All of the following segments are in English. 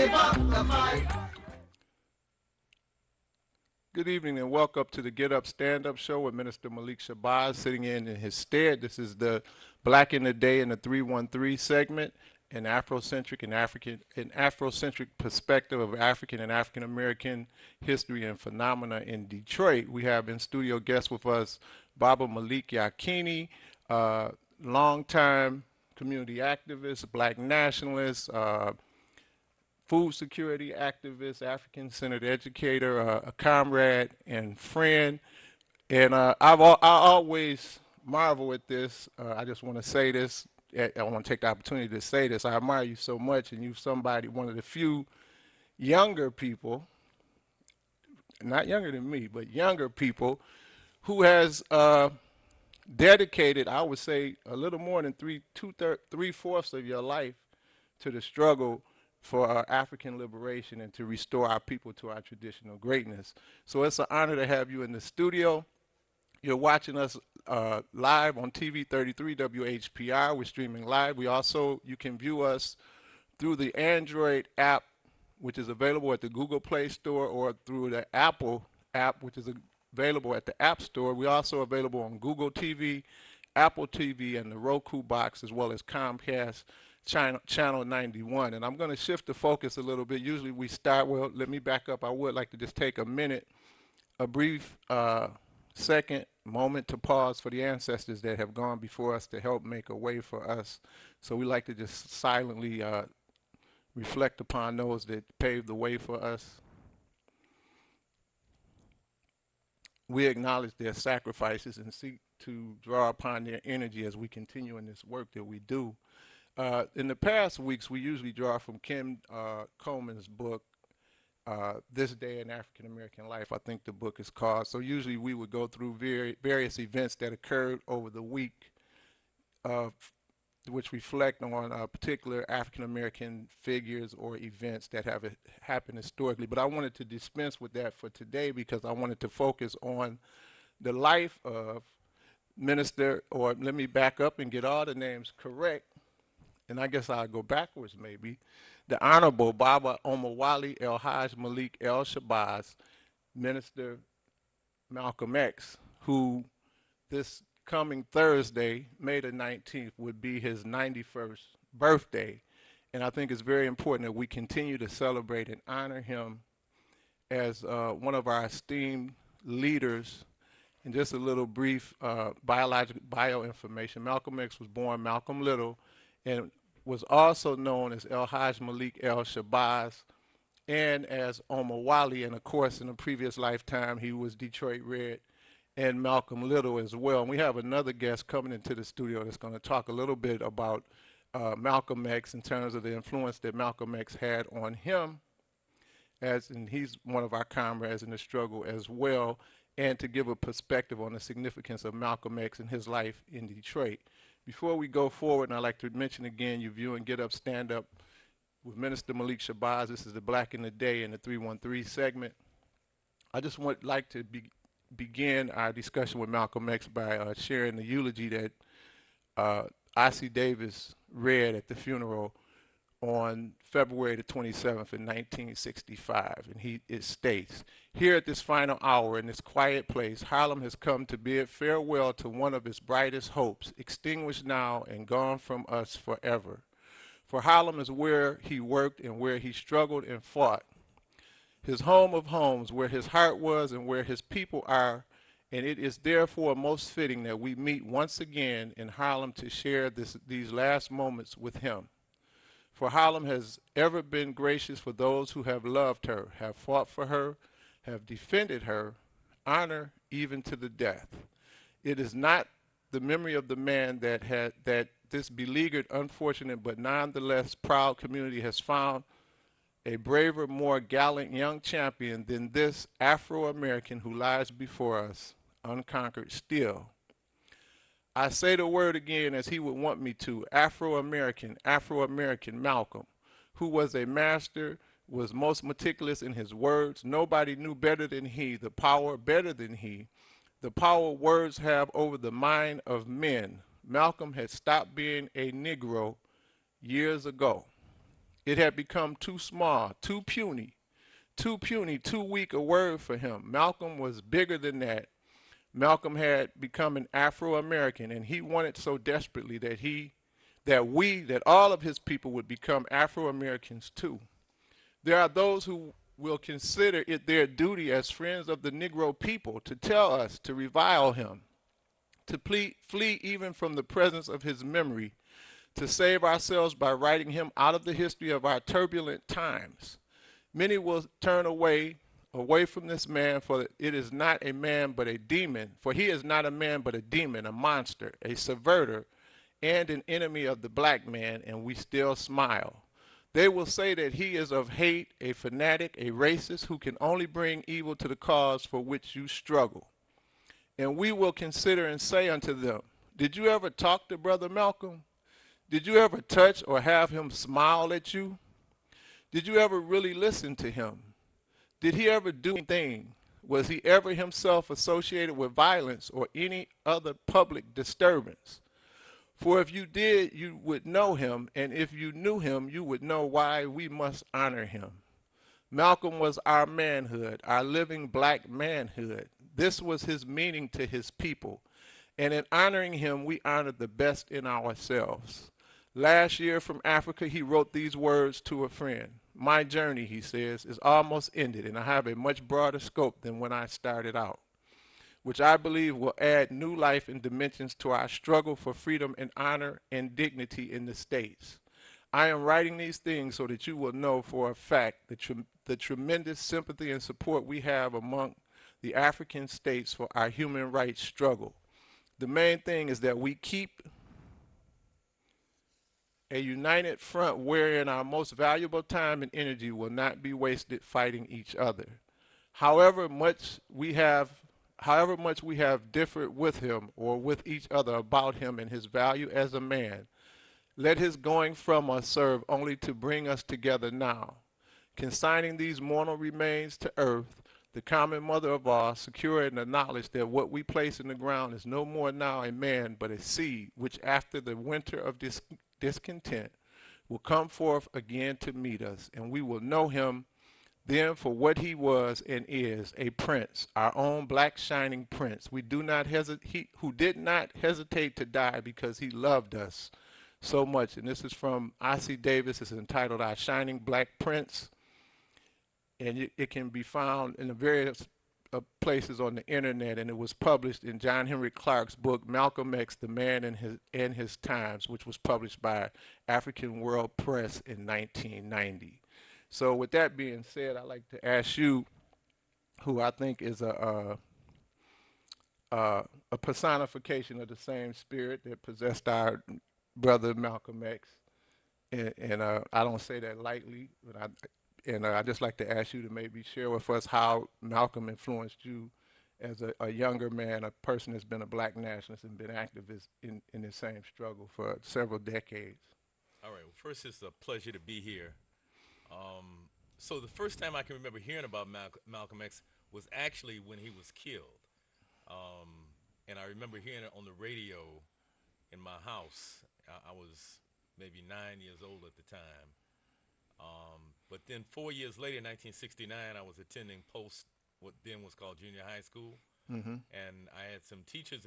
give up the fight. Good evening and welcome to the Get Up Stand Up Show with Minister Malik Shabazz sitting in his stead. This is the Black in the Day in the 313 segment, an Afrocentric and Afrocentric perspective of African and African American history and phenomena in Detroit. We have in studio guests with us Baba Malik Yakini, longtime community activist, black nationalist, food security activist, African-centered educator, a comrade and friend. And I always marvel at this. I just want to say this. I want to take the opportunity to say this. I admire you so much, and you're somebody, one of the few younger people, not younger than me, but younger people, who has dedicated, I would say, a little more than three-fourths of your life to the struggle for our African liberation and to restore our people to our traditional greatness. So it's an honor to have you in the studio. You're watching us live on TV 33 WHPR. We're streaming live. You can view us through the Android app, which is available at the Google Play Store, or through the Apple app, which is available at the App Store. We're also available on Google TV, Apple TV, and the Roku box, as well as Comcast Channel 91. And I'm going to shift the focus a little bit. Usually we start, well, let me back up. I would like to just take a brief second moment to pause for the ancestors that have gone before us to help make a way for us. So we like to just silently reflect upon those that paved the way for us. We acknowledge their sacrifices and seek to draw upon their energy as we continue in this work that we do. In the past weeks, we usually draw from Kim Coleman's book, This Day in African American Life. I think the book is called. So usually we would go through various events that occurred over the week, which reflect on particular African American figures or events that have happened historically. But I wanted to dispense with that for today because I wanted to focus on the life of Minister, or let me back up and get all the names correct, and I guess I'll go backwards maybe, the Honorable Baba Omowale El Haj Malik El Shabazz, Minister Malcolm X, who this coming Thursday, May the 19th, would be his 91st birthday. And I think it's very important that we continue to celebrate and honor him as one of our esteemed leaders. And just a little brief bio information. Malcolm X was born Malcolm Little and was also known as El Haj Malik El Shabazz and as Omowale. And of course, in a previous lifetime, he was Detroit Red and Malcolm Little as well. And we have another guest coming into the studio that's going to talk a little bit about Malcolm X in terms of the influence that Malcolm X had on him, and he's one of our comrades in the struggle as well, and to give a perspective on the significance of Malcolm X and his life in Detroit. Before we go forward, and I'd like to mention again, you're viewing Get Up, Stand Up with Minister Malik Shabazz. This is the Black in the Day in the 313 segment. I just would like to begin our discussion with Malcolm X by sharing the eulogy that I.C. Davis read at the funeral on February the 27th in 1965, and it states, "Here at this final hour in this quiet place, Harlem has come to bid farewell to one of its brightest hopes, extinguished now and gone from us forever. For Harlem is where he worked and where he struggled and fought, his home of homes, where his heart was and where his people are, and it is therefore most fitting that we meet once again in Harlem to share these last moments with him. For Harlem has ever been gracious for those who have loved her, have fought for her, have defended her, honor even to the death. It is not the memory of the man that this beleaguered, unfortunate, but nonetheless proud community has found a braver, more gallant young champion than this Afro-American who lies before us, unconquered still. I say the word again as he would want me to, Afro-American Malcolm, who was a master, was most meticulous in his words. Nobody knew better than he, the power words have over the mind of men. Malcolm had stopped being a Negro years ago. It had become too small, too puny, too weak a word for him. Malcolm was bigger than that. Malcolm had become an Afro-American, and he wanted so desperately that all of his people would become Afro-Americans too. There are those who will consider it their duty as friends of the Negro people to tell us to revile him, to flee even from the presence of his memory, to save ourselves by writing him out of the history of our turbulent times. Many will turn away from this man, for it is not a man but a demon. For he is not a man but a demon, a monster, a subverter, and an enemy of the black man, and we still smile. They will say that he is of hate, a fanatic, a racist who can only bring evil to the cause for which you struggle. And we will consider and say unto them, did you ever talk to Brother Malcolm? Did you ever touch or have him smile at you? Did you ever really listen to him? Did he ever do anything? Was he ever himself associated with violence or any other public disturbance? For if you did, you would know him, and if you knew him, you would know why we must honor him. Malcolm was our manhood, our living black manhood. This was his meaning to his people. And in honoring him, we honored the best in ourselves. Last year from Africa, he wrote these words to a friend. My journey, he says, is almost ended, and I have a much broader scope than when I started out, which I believe will add new life and dimensions to our struggle for freedom and honor and dignity in the States. I am writing these things so that you will know for a fact the tremendous sympathy and support we have among the African states for our human rights struggle. The main thing is that we keep a united front wherein our most valuable time and energy will not be wasted fighting each other. However much we have differed with him or with each other about him and his value as a man, let his going from us serve only to bring us together now. Consigning these mortal remains to earth, the common mother of all, secure in the knowledge that what we place in the ground is no more now a man but a seed, which after the winter of discontent will come forth again to meet us, and we will know him then for what he was and is, a prince, our own black shining prince. We do not hesitate, who did not hesitate to die because he loved us so much. And this is from I.C. Davis. It's entitled Our Shining Black Prince. And it can be found in the various places on the internet, and it was published in John Henry Clark's book, Malcolm X, The Man and His Times, which was published by African World Press in 1990. So with that being said, I'd like to ask you, who I think is a personification of the same spirit that possessed our brother Malcolm X, and I don't say that lightly, but I'd just like to ask you to maybe share with us how Malcolm influenced you as a younger man, a person that's been a black nationalist and been activist in the same struggle for several decades. All right. Well, first, it's a pleasure to be here. So the first time I can remember hearing about Malcolm X was actually when he was killed, and I remember hearing it on the radio in my house. I was maybe 9 years old at the time. But then 4 years later, in 1969, I was attending what then was called junior high school, and I had some teachers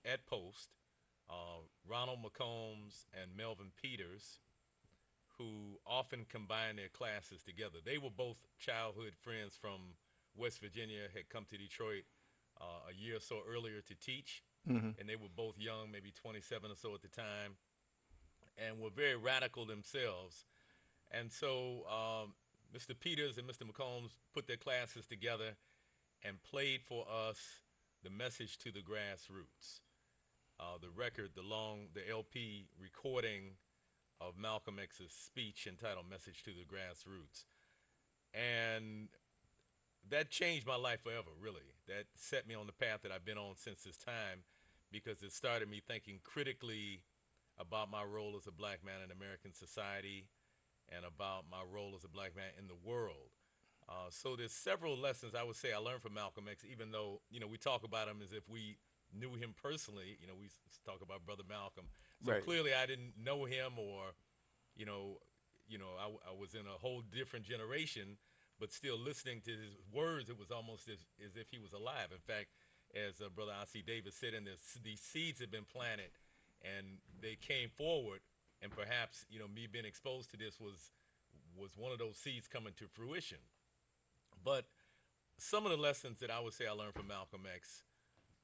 at Post, Ronald McCombs and Melvin Peters, who often combined their classes together. They were both childhood friends from West Virginia, had come to Detroit a year or so earlier to teach, and they were both young, maybe 27 or so at the time, and were very radical themselves. And so Mr. Peters and Mr. McCombs put their classes together and played for us the Message to the Grassroots, the LP recording of Malcolm X's speech entitled Message to the Grassroots. And that changed my life forever, really. That set me on the path that I've been on since this time, because it started me thinking critically about my role as a black man in American society and about my role as a black man in the world. So there's several lessons I would say I learned from Malcolm X, even though, we talk about him as if we knew him personally. We talk about Brother Malcolm. So Right. clearly I didn't know him or, I was in a whole different generation, but still listening to his words, it was almost as if he was alive. In fact, as Brother R.C. Davis said, these seeds had been planted, and they came forward, and perhaps me being exposed to this was one of those seeds coming to fruition. But some of the lessons that I would say I learned from Malcolm X,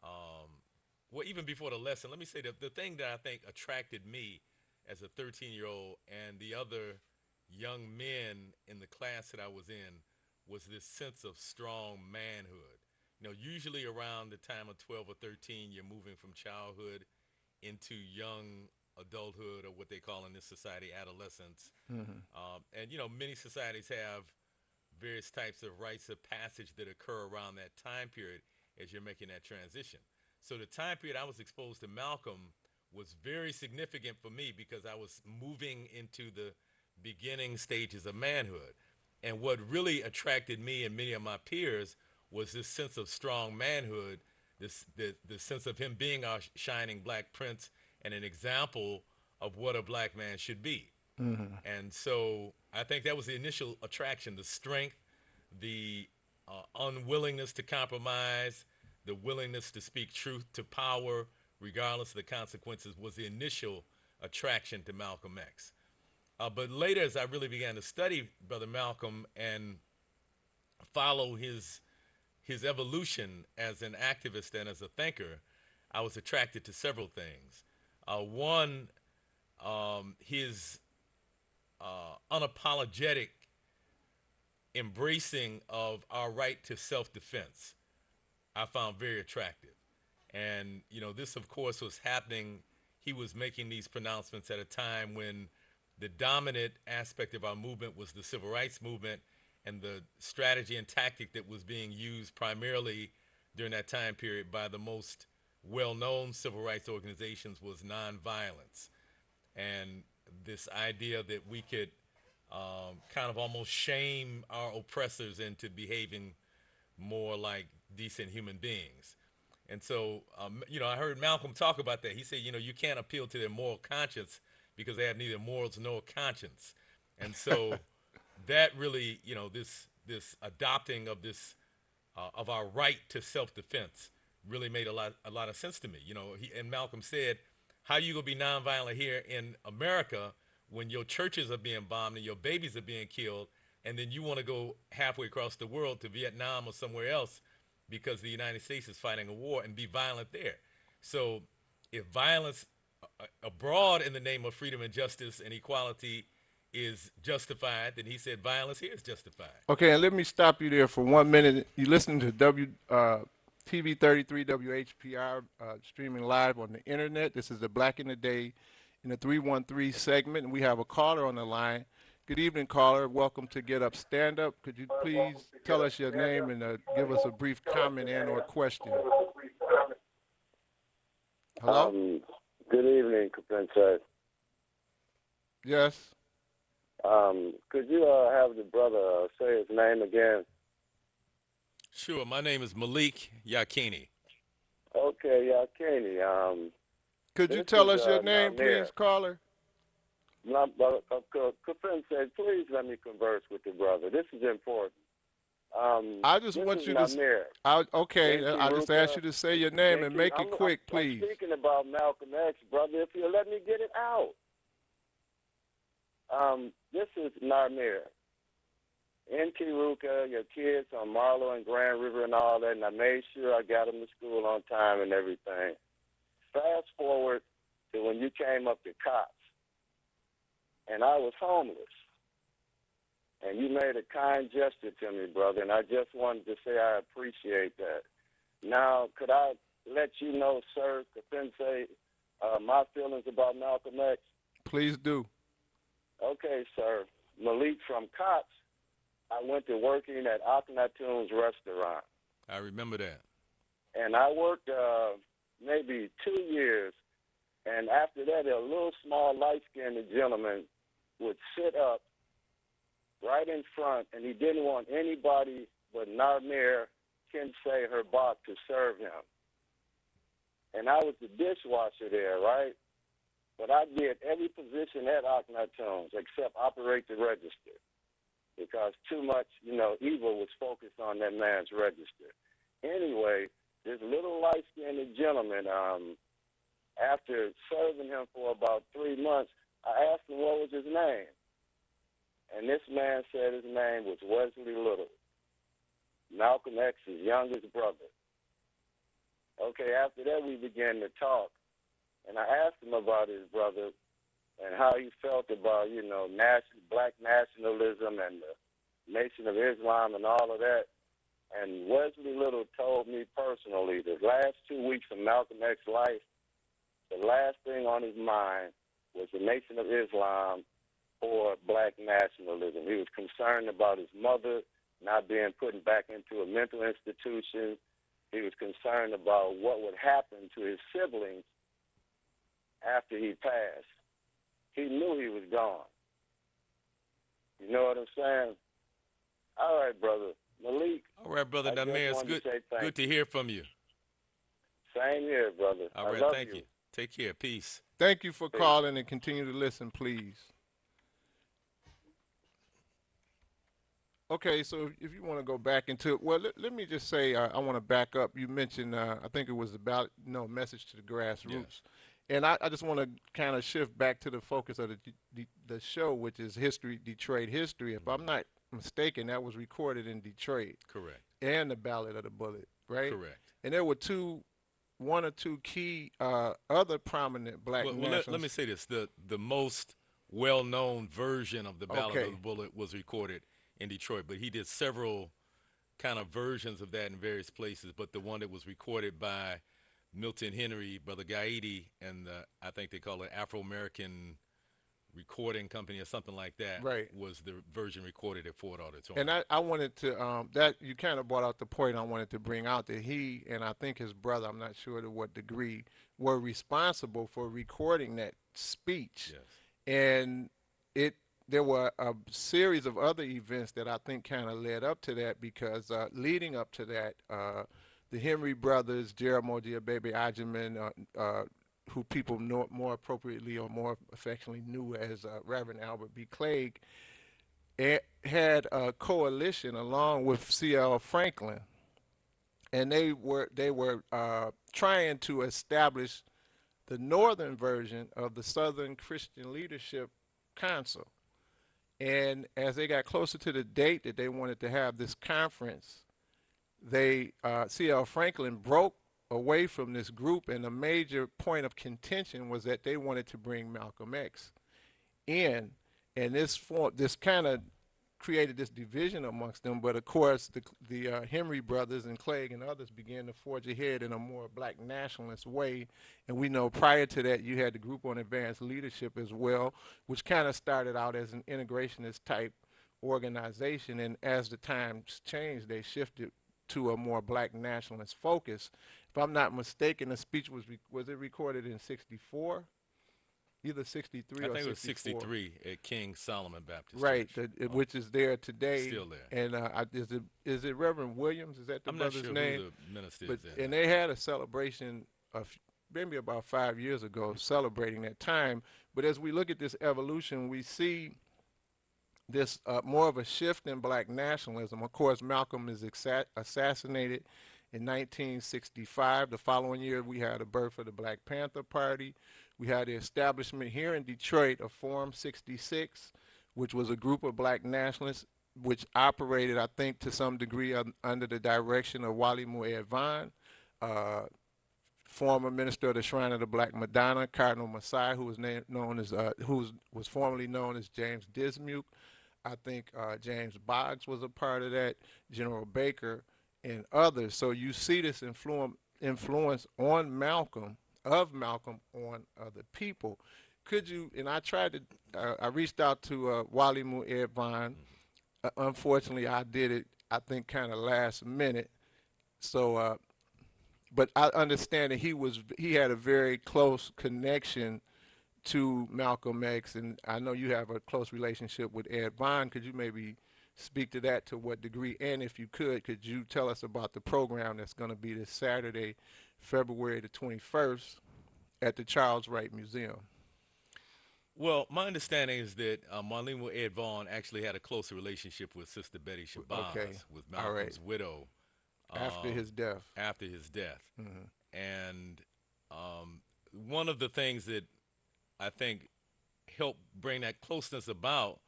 well, even before the lesson, let me say that the thing that I think attracted me as a 13-year-old and the other young men in the class that I was in was this sense of strong manhood. Usually around the time of 12 or 13, you're moving from childhood into young adulthood, or what they call in this society adolescence. Hmm. And many societies have various types of rites of passage that occur around that time period as you're making that transition. So the time period I was exposed to Malcolm was very significant for me because I was moving into the beginning stages of manhood. And what really attracted me and many of my peers was this sense of strong manhood, the sense of him being our shining black prince and an example of what a black man should be. Hmm. And so I think that was the initial attraction, the strength, the unwillingness to compromise, the willingness to speak truth to power, regardless of the consequences, was the initial attraction to Malcolm X. But later, as I really began to study Brother Malcolm and follow his evolution as an activist and as a thinker, I was attracted to several things. One, his unapologetic embracing of our right to self-defense, I found very attractive. And, this, of course, was happening. He was making these pronouncements at a time when the dominant aspect of our movement was the civil rights movement, and the strategy and tactic that was being used primarily during that time period by the most well-known civil rights organizations was nonviolence. And this idea that we could kind of almost shame our oppressors into behaving more like decent human beings. And so, I heard Malcolm talk about that. He said, you can't appeal to their moral conscience because they have neither morals nor conscience. And so that really, this adopting of this of our right to self-defense really made a lot of sense to me. And Malcolm said, how you gonna be nonviolent here in America when your churches are being bombed and your babies are being killed, and then you want to go halfway across the world to Vietnam or somewhere else because the United States is fighting a war and be violent there. So if violence abroad in the name of freedom and justice and equality is justified, then he said violence here is justified. Okay, and let me stop you there for 1 minute. You listen to TV 33 WHPR streaming live on the internet. This is the Black in the Day in the 313 segment, and we have a caller on the line. Good evening, caller. Welcome to Get Up, Stand Up. Could you please tell us your name and give us a brief comment and or question? Hello? Good evening, Kefentse. Yes. Could you have the brother say his name again? Sure. My name is Malik Yakini. Okay, Yakini. Could you tell us your name, Namir. please, caller? Kefentse, please let me converse with the brother. This is important. I just this want is you Namir. to. Okay, Yankee I just Ruka, asked you to say your name and make it quick, I'm please. speaking about Malcolm X, brother. If you'll let me get it out. This is Namir. In Kiruka, your kids on Marlow and Grand River and all that, and I made sure I got them to school on time and everything. Fast forward to when you came up to COPS, and I was homeless. And you made a kind gesture to me, brother, and I just wanted to say I appreciate that. Now, could I let you know, sir, Kefentse, my feelings about Malcolm X? Please do. Okay, sir. Malik, from COPS, I went to working at Akhenaton's restaurant. I remember that. And I worked maybe 2 years, and after that, a little small light-skinned gentleman would sit up right in front, and he didn't want anybody but Narmir Kefentse Herbach to serve him. And I was the dishwasher there, right? But I did every position at Akhenaton's except operate the register because too much, evil was focused on that man's register. Anyway, this little light-skinned gentleman, after serving him for about 3 months, I asked him what was his name. And this man said his name was Wesley Little, Malcolm X's youngest brother. Okay, after that we began to talk, and I asked him about his brother and how he felt about, black nationalism and the Nation of Islam and all of that. And Wesley Little told me personally the last 2 weeks of Malcolm X's life, the last thing on his mind was the Nation of Islam or black nationalism. He was concerned about his mother not being put back into a mental institution. He was concerned about what would happen to his siblings after he passed. He knew he was gone. You know what I'm saying? All right, brother. Malik. All right, brother. Now, man, it's good to hear from you. Same here, brother. All right, thank you. Take care. Peace. Thank you for calling and continue to listen, please. Okay, so if you want to go back into it, well, let me just say I want to back up. You mentioned, I think it was about, message to the grassroots. Yes. And I just want to kind of shift back to the focus of the show, which is history, Detroit history. If I'm not mistaken, that was recorded in Detroit. Correct. And the Ballad of the Bullet, right? Correct. And there were one or two key other prominent black nationalists. Let me say this. The most well-known version of the Ballad of the Bullet was recorded in Detroit, but he did several kind of versions of that in various places. But the one that was recorded by Milton Henry, Brother Gaidi, and I think they call it Afro-American Recording Company or something like that, right, was the version recorded at Ford Auditorium. And I wanted to, that you kind of brought out the point I wanted to bring out, that he and I think his brother, I'm not sure to what degree, were responsible for recording that speech. Yes. And there were a series of other events that I think kind of led up to that, because leading up to that, the Henry brothers, Jeramogi Abebe Ajiman, who people know more appropriately or more affectionately knew as Reverend Albert B. Clegg, had a coalition along with C.L. Franklin, and they were trying to establish the northern version of the Southern Christian Leadership Council. And as they got closer to the date that they wanted to have this conference, C.L. Franklin broke away from this group, and a major point of contention was that they wanted to bring Malcolm X in, and this kind of created this division amongst them. But of course, the Henry brothers and Clegg and others began to forge ahead in a more black nationalist way. And we know prior to that, you had the Group on Advanced Leadership as well, which kind of started out as an integrationist type organization, and as the times changed, they shifted to a more black nationalist focus. If I'm not mistaken, the speech was it recorded in '64? Either 63 or 64. I think it was 63 at King Solomon Baptist Right, Church. Which is there today. Still there. And is it Reverend Williams? Is that the brother's name? I'm not sure who the minister is there. And they had a celebration maybe about 5 years ago, celebrating that time. But as we look at this evolution, we see this more of a shift in black nationalism. Of course, Malcolm is assassinated in 1965. The following year, we had the birth of the Black Panther Party. We had the establishment here in Detroit of Forum 66, which was a group of black nationalists which operated, I think, to some degree under the direction of Wally Mu'ed Vaughn, former minister of the Shrine of the Black Madonna, Cardinal Masai, who was formerly known as James Dismuke. I think James Boggs was a part of that, General Baker, and others. So you see this influence on Malcolm on other people. Could you, and I tried to, I reached out to Wally Mu'ed Vaughn. Unfortunately, I did it, I think, kind of last minute. So, but I understand that he had a very close connection to Malcolm X, and I know you have a close relationship with Ed Vaughn. Could you maybe speak to that, to what degree? And if you could you tell us about the program that's going to be this Saturday, February the 21st, at the Charles Wright Museum? Well, my understanding is that Marlene Ed Vaughn actually had a closer relationship with Sister Betty Okay, Shabazz, with all right. Malcolm's widow, After um, his death. after his death. Hmm. And um, one of the things that I think helped bring that closeness about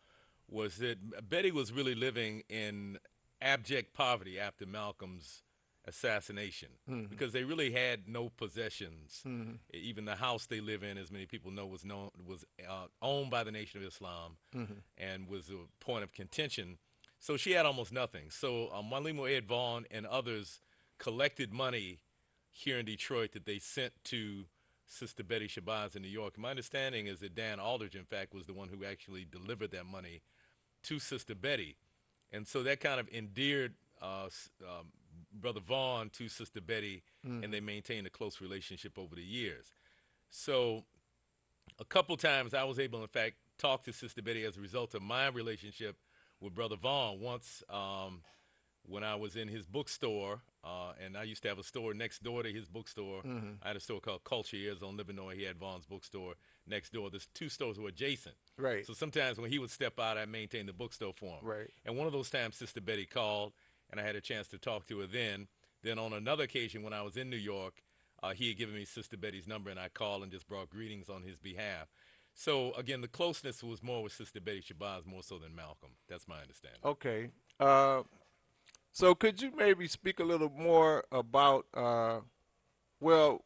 was that Betty was really living in abject poverty after Malcolm's assassination Hmm. because they really had no possessions. Hmm. Even the house they live in, as many people know, was owned by the Nation of Islam Hmm. and was a point of contention. So she had almost nothing. So Marlene Ed Vaughn and others collected money here in Detroit that they sent to Sister Betty Shabazz in New York. My understanding is that Dan Aldridge, in fact, was the one who actually delivered that money to Sister Betty. And so that kind of endeared Brother Vaughn to Sister Betty, and Hmm. they maintained a close relationship over the years. So a couple times I was able, in fact, talk to Sister Betty as a result of my relationship with Brother Vaughn. Once, when I was in his bookstore, and I used to have a store next door to his bookstore. Hmm. I had a store called Culture Years on Livernois. He had Vaughn's bookstore next door. The two stores were adjacent. Right, So sometimes when he would step out, I maintained the bookstore for him. right. And one of those times, Sister Betty called, and I had a chance to talk to her then. Then on another occasion, when I was in New York, he had given me Sister Betty's number, and I called and just brought greetings on his behalf. So again, the closeness was more with Sister Betty Shabazz more so than Malcolm. That's my understanding. Okay. Uh, so could you maybe speak a little more about, well,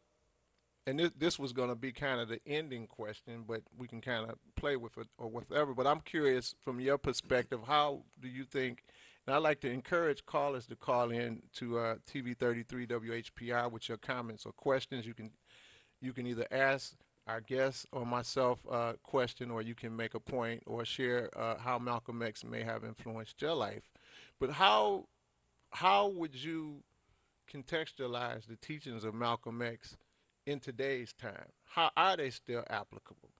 and this was going to be kind of the ending question, but we can kind of play with it or whatever. But I'm curious from your perspective, how do you think? And I'd like to encourage callers to call in to TV33 WHPR with your comments or questions. You can either ask our guest or myself a question, or you can make a point or share how Malcolm X may have influenced your life. But how would you contextualize the teachings of Malcolm X in today's time? How are they still applicable?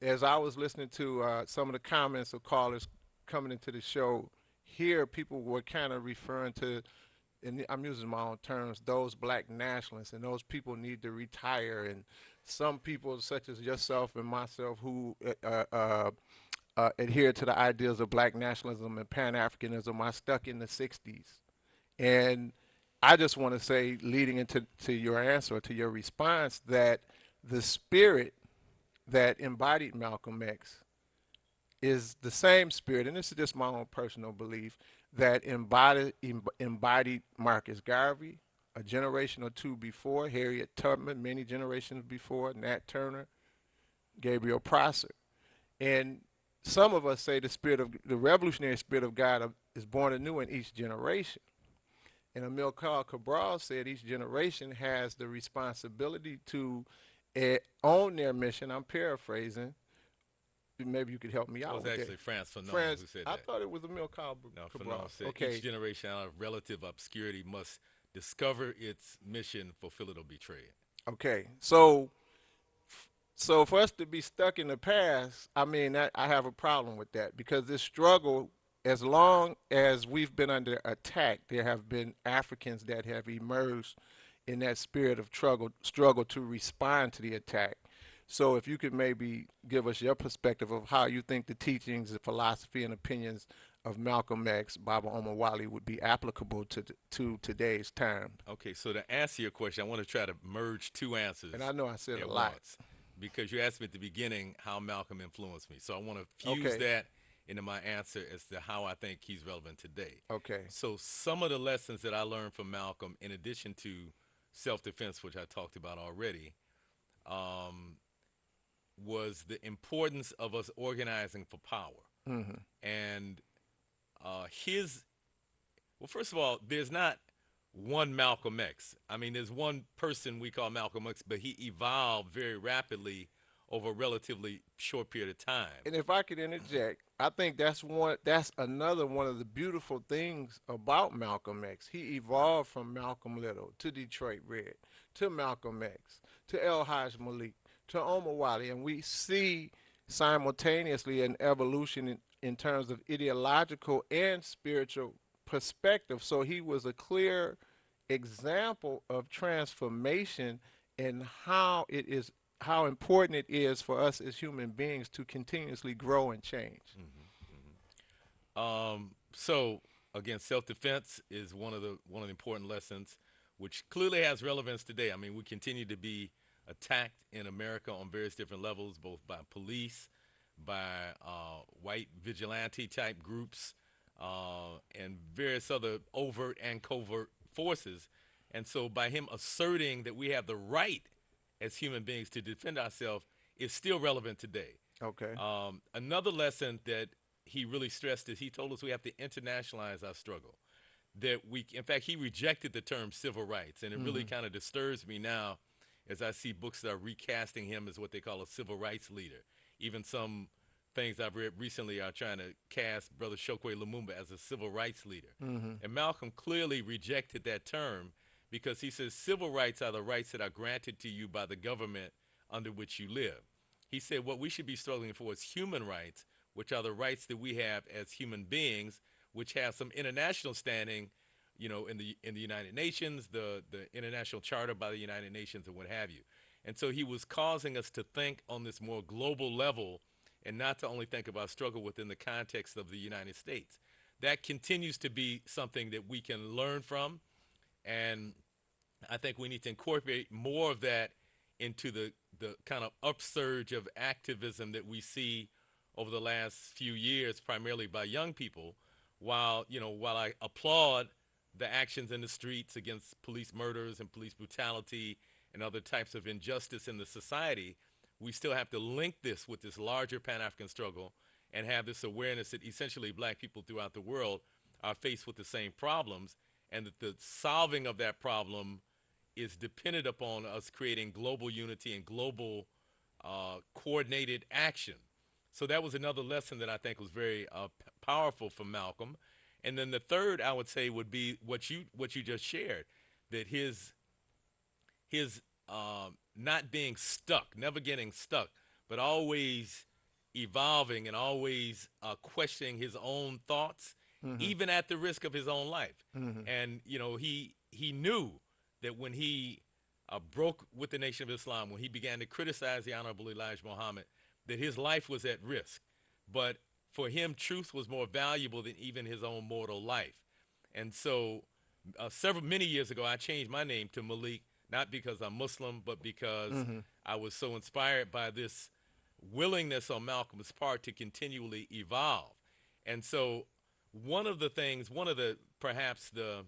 As I was listening to some of the comments of callers coming into the show, here people were kind of referring to, and I'm using my own terms, those black nationalists, and those people need to retire. And some people, such as yourself and myself, who adhere to the ideas of black nationalism and Pan Africanism, are stuck in the 60s. And I just want to say, leading into your answer, to your response, that the spirit that embodied Malcolm X is the same spirit, and this is just my own personal belief, that embodied Marcus Garvey, a generation or two before, Harriet Tubman, many generations before, Nat Turner, Gabriel Prosser. And some of us say the revolutionary spirit of God is born anew in each generation. And Amilcar Cabral said each generation has the responsibility to own their mission. I'm paraphrasing. Maybe you could help me That out was with that. actually France Fanon France, who said I that. thought it was Amilcar Now, Cabral. Fanon said each Okay, generation out of relative obscurity must discover its mission, fulfill it, or betray it. okay. So for us to be stuck in the past, I mean, I have a problem with that because this struggle, as long as we've been under attack, there have been Africans that have emerged in that spirit of struggle to respond to the attack. So if you could maybe give us your perspective of how you think the teachings, the philosophy, and opinions of Malcolm X, Baba Omar Wali would be applicable to today's time. Okay, so to answer your question, I want to try to merge two And answers I know I said a at lot. once because you asked me at the beginning how Malcolm influenced me. So I want to fuse Okay, that into my answer as to how I think he's relevant today. okay. So some of the lessons that I learned from Malcolm, in addition to self-defense, which I talked about already, um, was the importance of us organizing for power. Hmm. And his, well, first of all, there's not one Malcolm X. I mean, there's one person we call Malcolm X, but he evolved very rapidly over a relatively short period of time. And if I could interject, I think that's another one of the beautiful things about Malcolm X. He evolved from Malcolm Little to Detroit Red to Malcolm X to El Haj Malik to Omar Wali, and we see simultaneously an evolution in terms of ideological and spiritual perspective. So he was a clear example of transformation and how it is how important it is for us as human beings to continuously grow and change. So again, self-defense is one of the important lessons, which clearly has relevance today. I mean, we continue to be attacked in America on various different levels, both by police, by white vigilante type groups, and various other overt and covert forces. And so, by him asserting that we have the right as human beings to defend ourselves is still relevant today. Okay. Another lesson that he really stressed is he told us we have to internationalize our struggle. That in fact, he rejected the term civil rights, and it really kind of disturbs me now as I see books that are recasting him as what they call a civil rights leader. Even some things I've read recently are trying to cast Brother Chokwe Lumumba as a civil rights leader. And Malcolm clearly rejected that term because he says civil rights are the rights that are granted to you by the government under which you live. He said what we should be struggling for is human rights, which are the rights that we have as human beings, which have some international standing, in the United Nations, the International Charter by the United Nations, and what have you. And so he was causing us to think on this more global level and not to only think about struggle within the context of the United States. That continues to be something that we can learn from, and I think we need to incorporate more of that into the kind of upsurge of activism that we see over the last few years, primarily by young people. While I applaud the actions in the streets against police murders and police brutality and other types of injustice in the society, we still have to link this with this larger Pan-African struggle and have this awareness that essentially black people throughout the world are faced with the same problems, and that the solving of that problem is dependent upon us creating global unity and global coordinated action. So that was another lesson that I think was very powerful from Malcolm. And then the third, I would say, would be what you just shared, that his not being stuck, never getting stuck, but always evolving and always questioning his own thoughts, even at the risk of his own life. And he knew that when he broke with the Nation of Islam, when he began to criticize the Honorable Elijah Muhammad, that his life was at risk. But for him, truth was more valuable than even his own mortal life. And so many years ago, I changed my name to Malik, not because I'm Muslim, but because I was so inspired by this willingness on Malcolm's part to continually evolve. And so perhaps the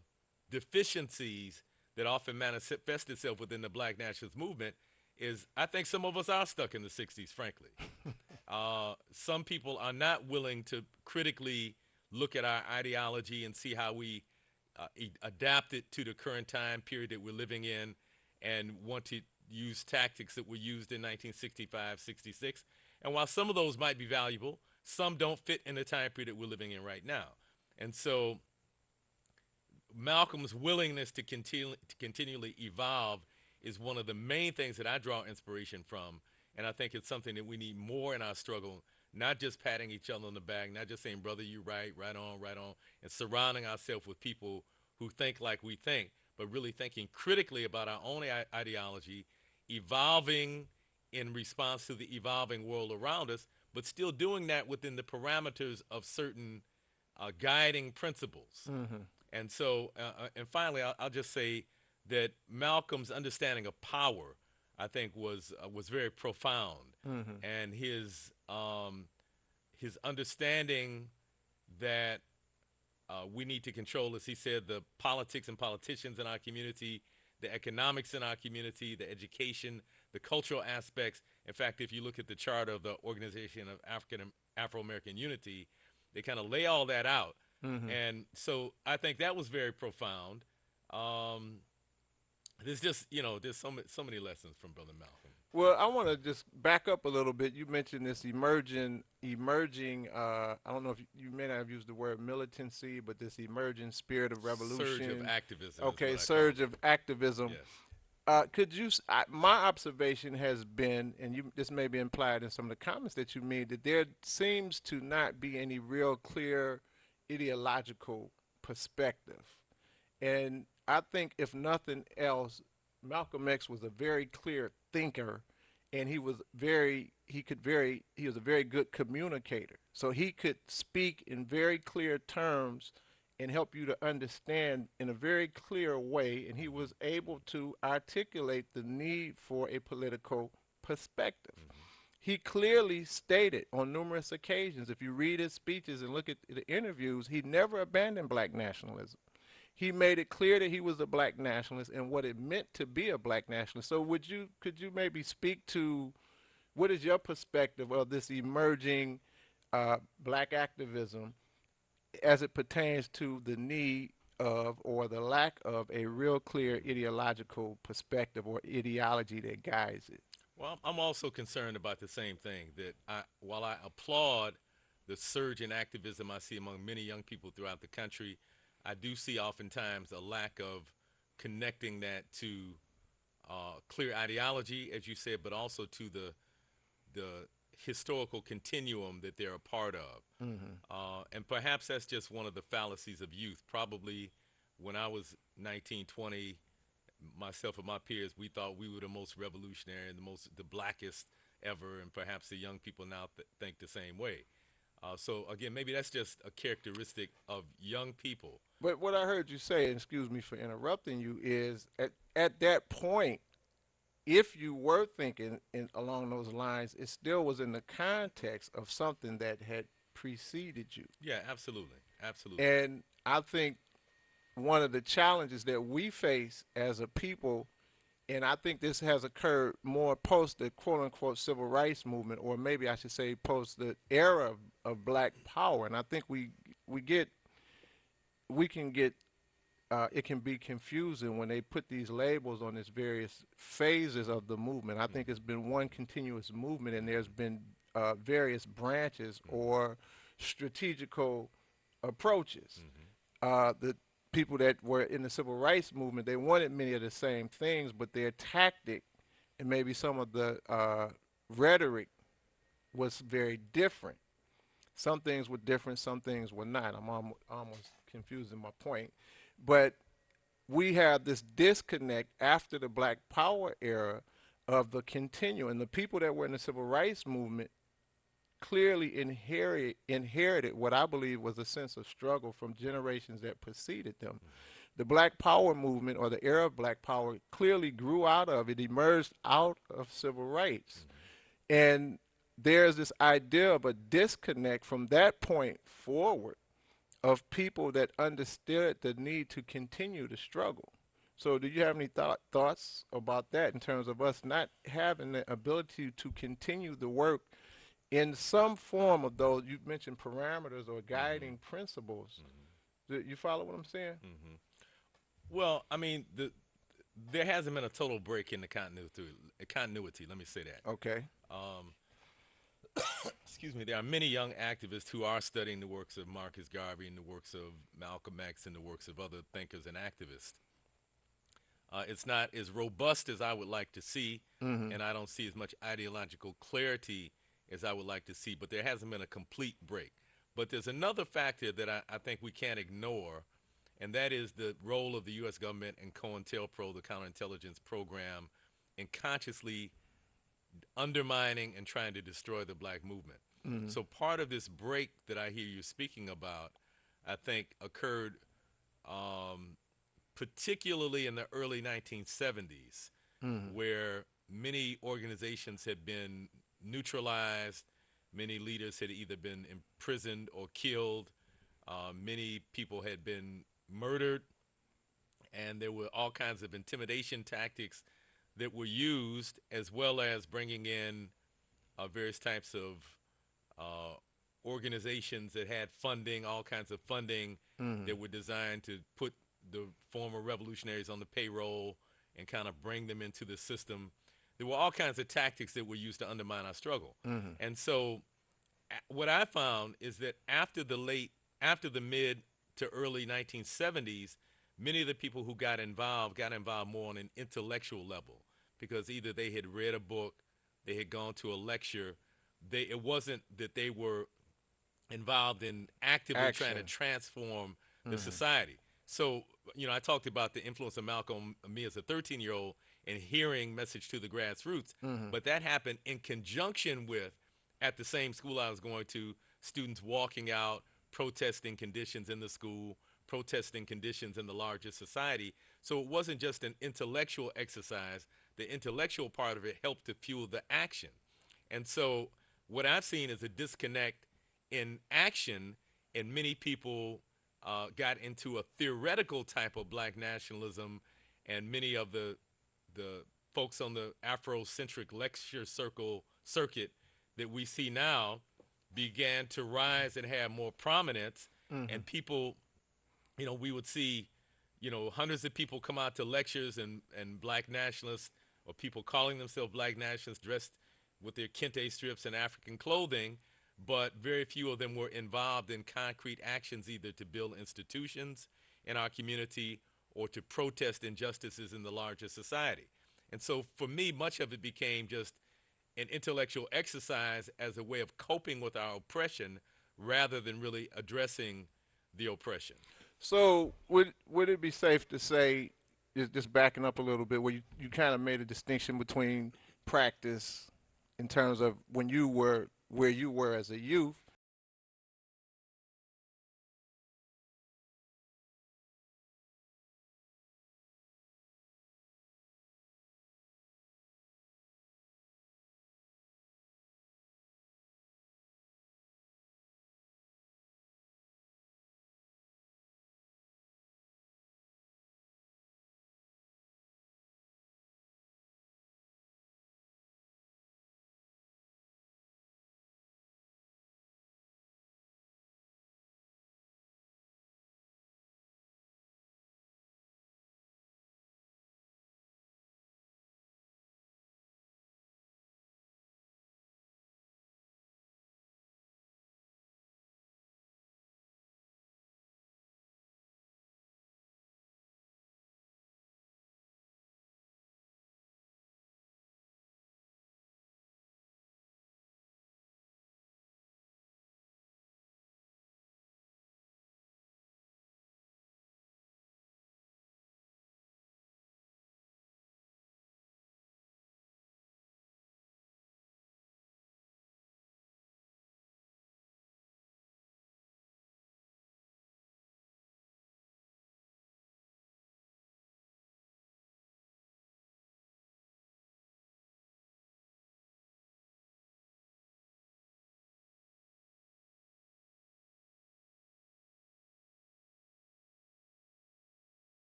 deficiencies that often manifest itself within the Black nationalist movement is I think some of us are stuck in the 60s, frankly. Some people are not willing to critically look at our ideology and see how we adapt it to the current time period that we're living in, and want to use tactics that were used in 1965, 66. And while some of those might be valuable, some don't fit in the time period that we're living in right now. And so Malcolm's willingness to continually evolve is one of the main things that I draw inspiration from. And I think it's something that we need more in our struggle, not just patting each other on the back, not just saying, brother, you're right, right on, and surrounding ourselves with people who think like we think, but really thinking critically about our own ideology, evolving in response to the evolving world around us, but still doing that within the parameters of certain guiding principles. And so, and finally, I'll just say that Malcolm's understanding of power, I think, was very profound, and his understanding that we need to control, as he said, the politics and politicians in our community, the economics in our community, the education, the cultural aspects. In fact, if you look at the chart of the Organization of Afro-American Unity, they kind of lay all that out. And so I think that was very profound. There's just, there's so many lessons from Brother Malcolm. Well, I want to just back up a little bit. You mentioned this emerging. I don't know if you may not have used the word militancy, but this emerging spirit of revolution. Surge of activism. Okay, surge of activism. Yes. Could you? My observation has been, and this may be implied in some of the comments that you made, that there seems to not be any real clear ideological perspective, and I think if nothing else, Malcolm X was a very clear thinker and he was a very good communicator. So he could speak in very clear terms and help you to understand in a very clear way, and he was able to articulate the need for a political perspective. He clearly stated on numerous occasions, if you read his speeches and look at the interviews, he never abandoned black nationalism. He made it clear that he was a black nationalist and what it meant to be a black nationalist. So could you maybe speak to what is your perspective of this emerging black activism as it pertains to the need of or the lack of a real clear ideological perspective or ideology that guides it? Well, I'm also concerned about the same thing. That while I applaud the surge in activism I see among many young people throughout the country, I do see oftentimes a lack of connecting that to clear ideology, as you said, but also to the historical continuum that they're a part of. And perhaps that's just one of the fallacies of youth. Probably when I was 19, 20, myself and my peers, we thought we were the most revolutionary and the blackest ever, and perhaps the young people now think the same way. So again, maybe that's just a characteristic of young people. But what I heard you say, and excuse me for interrupting you, is at that point, if you were thinking along those lines, it still was in the context of something that had preceded you. Yeah, absolutely, absolutely. And I think one of the challenges that we face as a people, and I think this has occurred more post the quote unquote civil rights movement, or maybe I should say post the era of black power. And I think it can be confusing when they put these labels on these various phases of the movement. I think it's been one continuous movement, and there's been various branches or strategical approaches. The people that were in the civil rights movement, they wanted many of the same things, but their tactic and maybe some of the rhetoric was very different. Some things were different, some things were not. I'm almost confusing my point. But we have this disconnect after the Black Power era of the continuum. The people that were in the civil rights movement clearly inherited what I believe was a sense of struggle from generations that preceded them. The Black Power movement, or the era of Black Power, clearly grew out of it, emerged out of civil rights. And there's this idea of a disconnect from that point forward of people that understood the need to continue to struggle. So do you have any thoughts about that in terms of us not having the ability to continue the work in some form of those, you mentioned parameters or guiding principles? Do you follow what I'm saying? Well, I mean, there hasn't been a total break in the continuity. Let me say that. Okay. Excuse me. There are many young activists who are studying the works of Marcus Garvey and the works of Malcolm X and the works of other thinkers and activists. It's not as robust as I would like to see, and I don't see as much ideological clarity as I would like to see, but there hasn't been a complete break. But there's another factor that I think we can't ignore, and that is the role of the U.S. government and COINTELPRO, the counterintelligence program, in consciously undermining and trying to destroy the black movement. So part of this break that I hear you speaking about, I think occurred particularly in the early 1970s, where many organizations had been neutralized, many leaders had either been imprisoned or killed, many people had been murdered, and there were all kinds of intimidation tactics that were used, as well as bringing in various types of organizations that had funding, all kinds of funding that were designed to put the former revolutionaries on the payroll and kind of bring them into the system. There were all kinds of tactics that were used to undermine our struggle. And so what I found is that after the mid to early 1970s, many of the people who got involved more on an intellectual level, because either they had read a book, they had gone to a lecture. It wasn't that they were involved in actively trying to transform the society. So, I talked about the influence of Malcolm on me as a 13-year-old, and hearing message to the grassroots. Mm-hmm. But that happened in conjunction with, at the same school I was going to, students walking out, protesting conditions in the school, protesting conditions in the larger society. So it wasn't just an intellectual exercise. The intellectual part of it helped to fuel the action. And so what I've seen is a disconnect in action, and many people got into a theoretical type of black nationalism, and many of the folks on the Afrocentric lecture circuit that we see now began to rise and have more prominence. Mm-hmm. And people, we would see, hundreds of people come out to lectures, and black nationalists or people calling themselves black nationalists dressed with their kente strips and African clothing, but very few of them were involved in concrete actions, either to build institutions in our community or to protest injustices in the larger society. And so for me, much of it became just an intellectual exercise as a way of coping with our oppression rather than really addressing the oppression. So would it be safe to say, just backing up a little bit, where you kind of made a distinction between practice in terms of when you were where you were as a youth